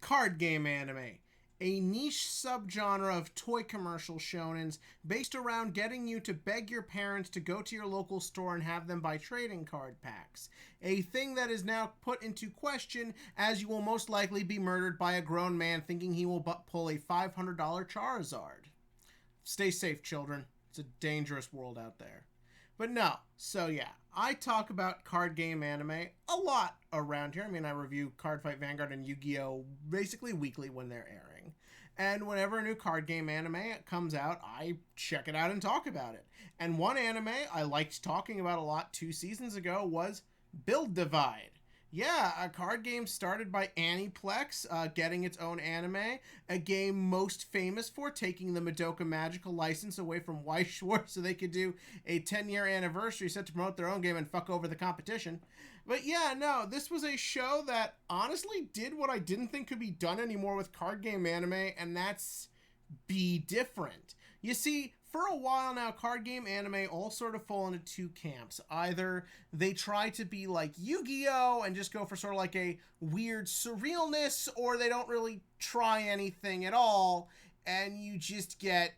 Card game anime, a niche subgenre of toy commercial shonens based around getting you to beg your parents to go to your local store and have them buy trading card packs. A thing that is now put into question as you will most likely be murdered by a grown man thinking he will pull a $500 Charizard. Stay safe, children. It's a dangerous world out there. But no, so yeah, I talk about card game anime a lot around here. I mean, I review Card Fight Vanguard and Yu-Gi-Oh! Basically weekly when they're airing. And whenever a new card game anime comes out, I check it out and talk about it. And one anime I liked talking about a lot 2 seasons ago was Build Divide. Yeah, a card game started by Aniplex, getting its own anime, a game most famous for taking the Madoka Magical license away from Weiss Schwartz so they could do a 10-year anniversary set to promote their own game and fuck over the competition. But yeah, no, this was a show that honestly did what I didn't think could be done anymore with card game anime, and that's be different. You see, for a while now, card game anime all sort of fall into 2 camps. Either they try to be like Yu-Gi-Oh! And just go for sort of like a weird surrealness, or they don't really try anything at all, and you just get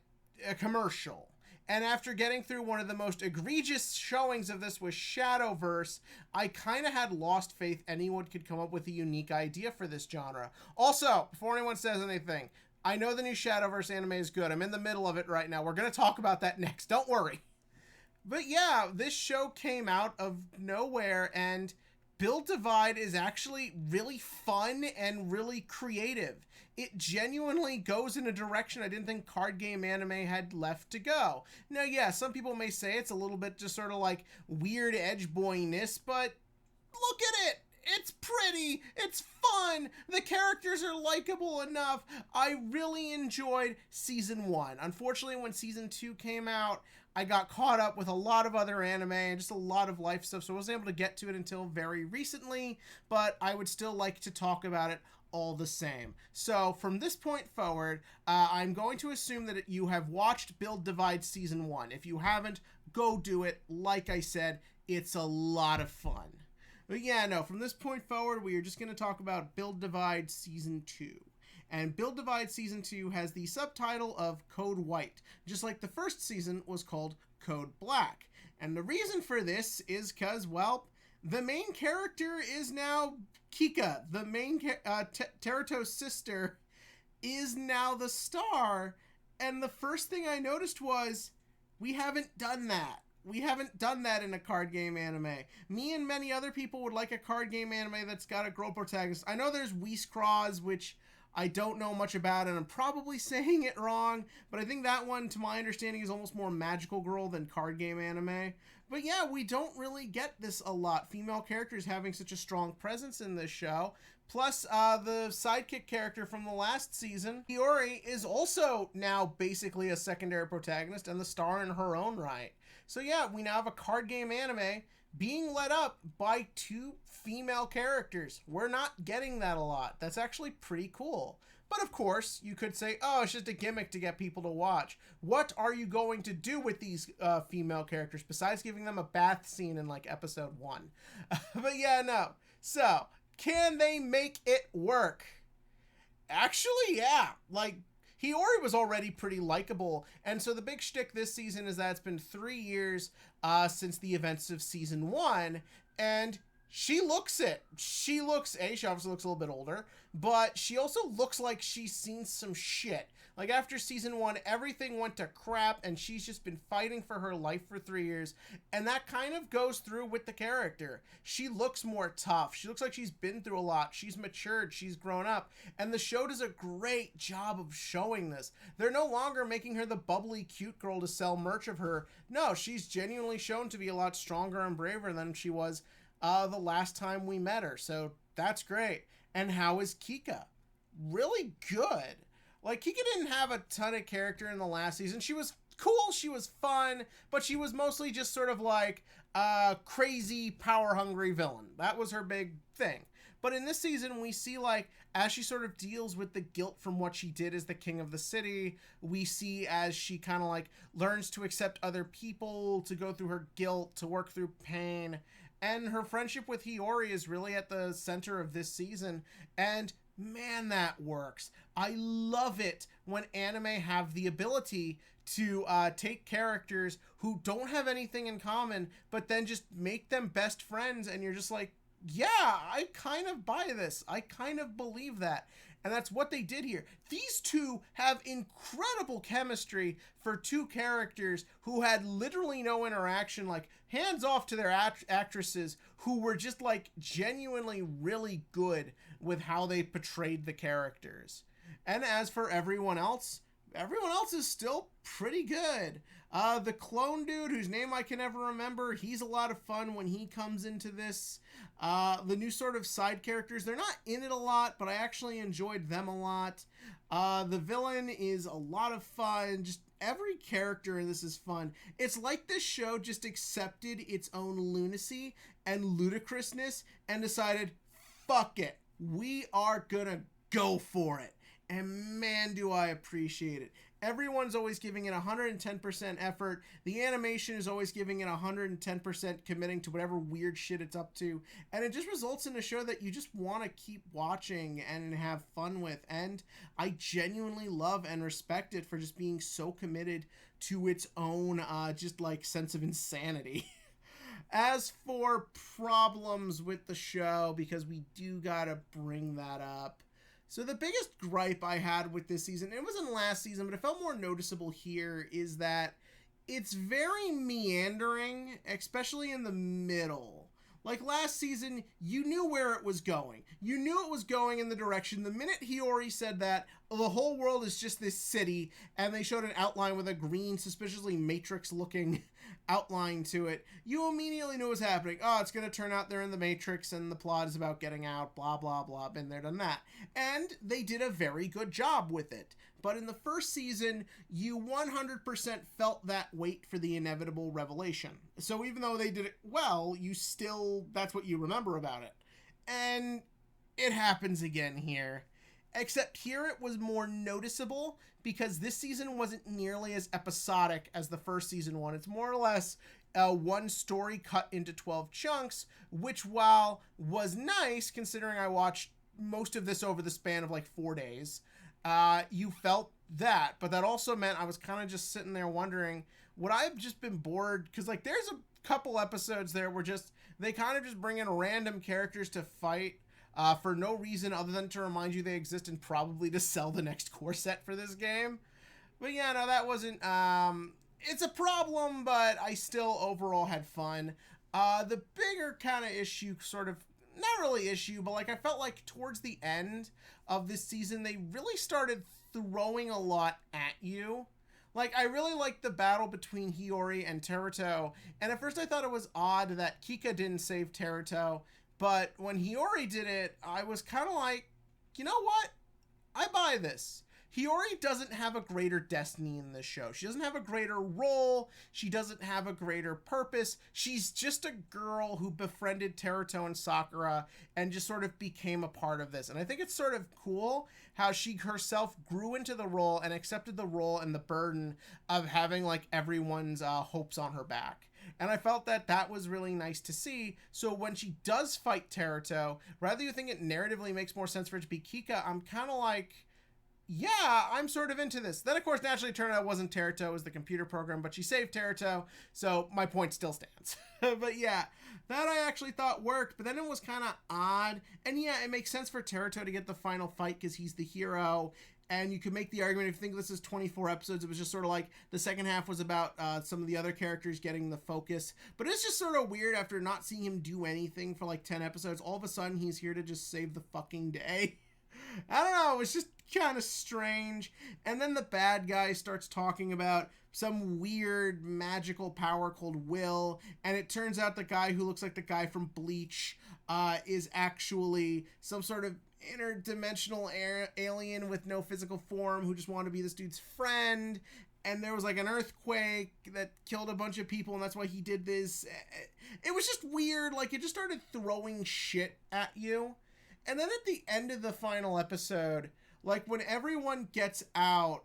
a commercial. And after getting through one of the most egregious showings of this with Shadowverse, I kind of had lost faith anyone could come up with a unique idea for this genre. Also, before anyone says anything, I know the new Shadowverse anime is good. I'm in the middle of it right now. We're going to talk about that next. Don't worry. But yeah, this show came out of nowhere, and Build Divide is actually really fun and really creative. It genuinely goes in a direction I didn't think card game anime had left to go. Now, yeah, some people may say it's a little bit just sort of like weird edge boyness, but look at it. It's pretty, it's fun, the characters are likable enough. I really enjoyed season 1. Unfortunately, when season 2 came out, I got caught up with a lot of other anime and just a lot of life stuff, so I wasn't able to get to it until very recently, but I would still like to talk about it all the same. So from this point forward, I'm going to assume that you have watched Build Divide season 1. If you haven't, go do it. Like I said, it's a lot of fun. But yeah, no, from this point forward, we are just going to talk about Build Divide Season 2. And Build Divide Season 2 has the subtitle of Code White, just like the first season was called Code Black. And the reason for this is because, well, the main character is now Kika. The main Teruto's sister is now the star. And the first thing I noticed was, we haven't done that. We haven't done that in a card game anime. Me and many other people would like a card game anime that's got a girl protagonist. I know there's Whiskroz, which I don't know much about, and I'm probably saying it wrong, but I think that one, to my understanding, is almost more magical girl than card game anime. But yeah, we don't really get this a lot. Female characters having such a strong presence in this show. Plus, the sidekick character from the last season, Hiyori, is also now basically a secondary protagonist and the star in her own right. So yeah, we now have a card game anime being led up by 2 female characters. We're not getting that a lot. That's actually pretty cool. But of course, you could say, oh, it's just a gimmick to get people to watch. What are you going to do with these female characters besides giving them a bath scene in like episode 1? But yeah, no. So, can they make it work? Actually, yeah. Like, Hiyori was already pretty likable, and so the big shtick this season is that it's been 3 years since the events of season 1, and she looks it. She obviously looks a little bit older, but she also looks like she's seen some shit. Like, after season 1, everything went to crap, and she's just been fighting for her life for 3 years, and that kind of goes through with the character. She looks more tough. She looks like she's been through a lot. She's matured. She's grown up, and the show does a great job of showing this. They're no longer making her the bubbly, cute girl to sell merch of her. No, she's genuinely shown to be a lot stronger and braver than she was the last time we met her, so that's great. And how is Kika? Really good. Like, Kika didn't have a ton of character in the last season. She was cool, she was fun, but she was mostly just sort of like a crazy, power-hungry villain. That was her big thing. But in this season, we see, like, as she sort of deals with the guilt from what she did as the king of the city, we see as she kind of, like, learns to accept other people, to go through her guilt, to work through pain. And her friendship with Hiyori is really at the center of this season. And Man, that works. I love it when anime have the ability to take characters who don't have anything in common, but then just make them best friends, and you're just like, yeah, I kind of buy this. I kind of believe that. And that's what they did here. These two have incredible chemistry for two characters who had literally no interaction, like hands off to their actresses who were just like genuinely really good with how they portrayed the characters. And as for everyone else is still pretty good. The clone dude, whose name I can never remember, he's a lot of fun when he comes into this. The new sort of side characters, they're not in it a lot, but I actually enjoyed them a lot. The villain is a lot of fun. Just every character in this is fun. It's like this show just accepted its own lunacy and ludicrousness and decided, fuck it, we are gonna go for it. And man, do I appreciate it. Everyone's always giving it 110% effort. The animation is always giving it 110% committing to whatever weird shit it's up to. And it just results in a show that you just want to keep watching and have fun with. And I genuinely love and respect it for just being so committed to its own just like sense of insanity. As for problems with the show, because we do gotta bring that up. So the biggest gripe I had with this season, it wasn't last season, but it felt more noticeable here, is that it's very meandering, especially in the middle. Like last season, you knew where it was going. You knew it was going in the direction. The minute Hiyori said that, the whole world is just this city, and they showed an outline with a green, suspiciously Matrix-looking outline to it, you immediately knew what was happening. Oh, it's going to turn out they're in the Matrix, and the plot is about getting out, blah, blah, blah, been there, done that. And they did a very good job with it. But in the first season, you 100% felt that wait for the inevitable revelation. So even though they did it well, you still, that's what you remember about it. And it happens again here. Except here it was more noticeable because this season wasn't nearly as episodic as the first season one. It's more or less one story cut into 12 chunks, which while was nice, considering I watched most of this over the span of like 4 days, you felt that. But that also meant I was kind of just sitting there wondering, would I have just been bored? Because like there's a couple episodes there where just they kind of just bring in random characters to fight for no reason other than to remind you they exist and probably to sell the next core set for this game. But yeah, no, that wasn't, it's a problem, but I still overall had fun. The bigger kind of issue, sort of, not really issue, but like I felt like towards the end of this season, they really started throwing a lot at you. Like, I really liked the battle between Hiyori and Teruto, and at first I thought it was odd that Kika didn't save Teruto, but when Hiyori did it, I was kind of like, you know what? I buy this. Hiyori doesn't have a greater destiny in this show. She doesn't have a greater role. She doesn't have a greater purpose. She's just a girl who befriended Teruto and Sakura and just sort of became a part of this. And I think it's sort of cool how she herself grew into the role and accepted the role and the burden of having like everyone's hopes on her back. And I felt that that was really nice to see. So when she does fight Teruto, rather you think it narratively makes more sense for it to be Kika, I'm kind of like, yeah, I'm sort of into this. Then, of course, naturally turned out it wasn't Teruto, it was the computer program, but she saved Teruto, so my point still stands. But yeah, that I actually thought worked, but then it was kind of odd. And yeah, it makes sense for Teruto to get the final fight because he's the hero. And you could make the argument, if you think this is 24 episodes, it was just sort of like the second half was about some of the other characters getting the focus. But it's just sort of weird after not seeing him do anything for like 10 episodes. All of a sudden, he's here to just save the fucking day. I don't know, it was just kind of strange. And then the bad guy starts talking about some weird magical power called Will, and it turns out the guy who looks like the guy from Bleach is actually some sort of interdimensional alien with no physical form who just wanted to be this dude's friend. And there was like an earthquake that killed a bunch of people, and that's why he did this. It was just weird. Like, it just started throwing shit at you. And then at the end of the final episode, like when everyone gets out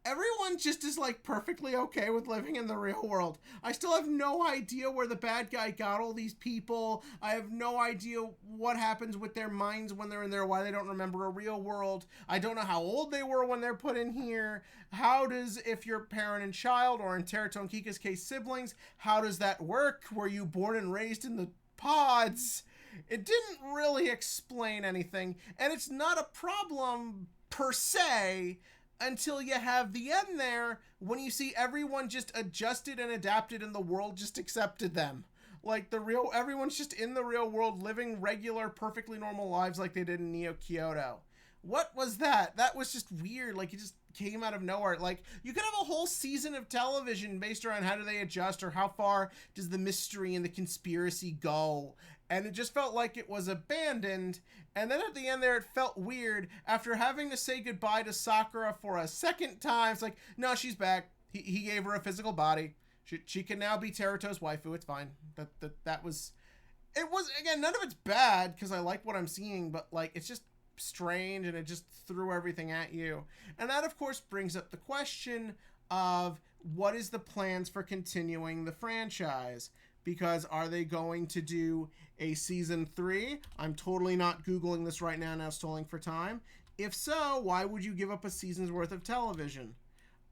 everyone just is like perfectly okay with living in the real world. I still have no idea where the bad guy got all these people. I have no idea what happens with their minds when they're in there, why they don't remember a real world. I don't know how old they were when they're put in here. How does, if you're parent and child, or in Teruto and Kika's case, siblings, how does that work? Were you born and raised in the pods? It didn't really explain anything, and it's not a problem per se until you have the end there, when you see everyone just adjusted and adapted and the world just accepted them. Like everyone's just in the real world living regular, perfectly normal lives like they did in Neo Kyoto. What was that? That was just weird. Like, it just came out of nowhere. Like, you could have a whole season of television based around how do they adjust, or how far does the mystery and the conspiracy go. And it just felt like it was abandoned. And then at the end there, it felt weird after having to say goodbye to Sakura for a second time. It's like, no, she's back. He gave her a physical body. She can now be Teruto's waifu. It's fine. That was... It was, again, none of it's bad, because I like what I'm seeing, but, like, it's just strange, and it just threw everything at you. And that, of course, brings up the question of what is the plans for continuing the franchise? Because are they going to do a season 3? I'm totally not Googling this right now stalling for time. If so, why would you give up a season's worth of television?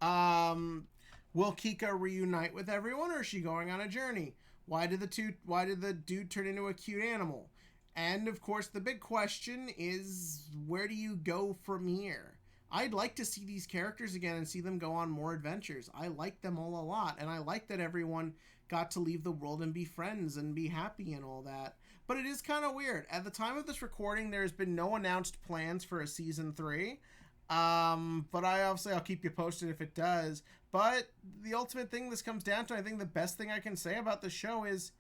Will Kika reunite with everyone, or is she going on a journey? Why did the dude turn into a cute animal? And of course, the big question is, where do you go from here? I'd like to see these characters again and see them go on more adventures. I like them all a lot, and I like that everyone got to leave the world and be friends and be happy and all that. But it is kind of weird. At the time of this recording, there's been no announced plans for a season 3. But I'll keep you posted if it does. But the ultimate thing this comes down to, I think the best thing I can say about the show is,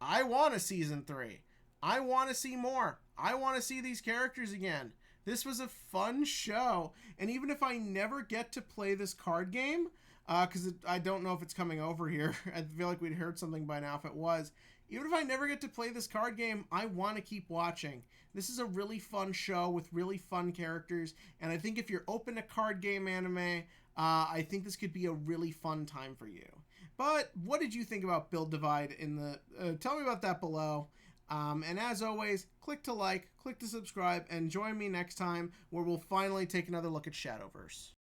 I want a season 3. I want to see more. I want to see these characters again. This was a fun show. And even if I never get to play this card game, because I don't know if it's coming over here. I feel like we'd heard something by now if it was. Even if I never get to play this card game, I want to keep watching. This is a really fun show with really fun characters. And I think if you're open to card game anime, I think this could be a really fun time for you. But what did you think about Build Divide tell me about that below. And as always, click to like, click to subscribe, and join me next time where we'll finally take another look at Shadowverse.